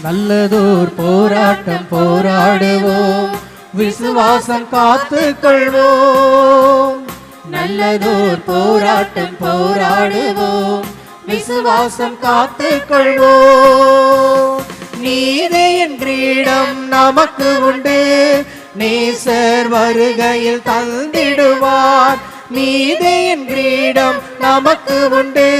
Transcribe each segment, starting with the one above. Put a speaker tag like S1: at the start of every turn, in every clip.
S1: நல்லதோர் போராட்டம் போராடுவோம், விசுவாசம் காத்துக் கொள்வோம். நல்லதோர் போராட்டம் போராடுவோம், விசுவாசம் காத்துக் கொள்வோம். நீதியின் கிரீடம் நமக்கு உண்டு, நேசர் வருகையில் தந்திடுவார். நீதியின் கிரீடம் நமக்கு உண்டு,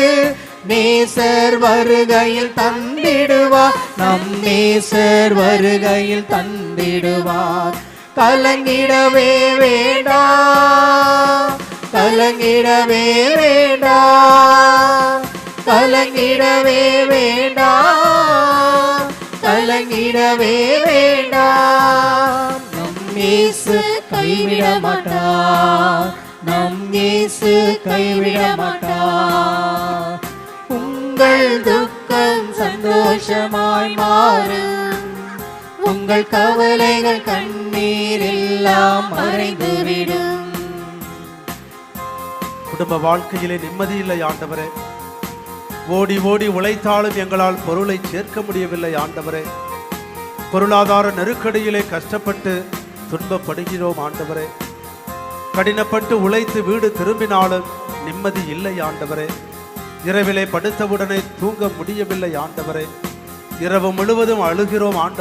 S1: நேசர் வருகையில் தந்திடுவார். நம் நேசர் வருகையில் தந்திடுவார். கலங்கிடவே வேண்டாம், கலங்கிடவே வேண்டாம், கலங்கிடவே வேண்டாம், கலங்கிடவே வேண்டாம். நம் இயேசு கைவிட மாட்டார், நம் இயேசு கைவிட மாட்டார். உங்கள் துக்கம் சந்தோஷமாய் மாறும், உங்கள் கவலைகள் கண்ணீர் எல்லாம் மறைந்துவிடும்.
S2: குடும்ப வாழ்க்கையிலே நிம்மதி இல்லை ஆண்டவரே. ஓடி ஓடி உழைத்தாலும் எங்களால் பொருளை சேர்க்க முடியவில்லை ஆண்டவரே. பொருளாதார நெருக்கடியிலே கஷ்டப்பட்டு துன்பப்படுகிறோம் ஆண்டவரே. கடினப்பட்டு உழைத்து வீடு திரும்பினாலும் நிம்மதி இல்லை ஆண்டவரே. இரவிலே படுத்தவுடனே தூங்க முடியவில்லை ஆண்டவரே. இரவு முழுவதும் அழுகிறோம் ஆண்டவரே.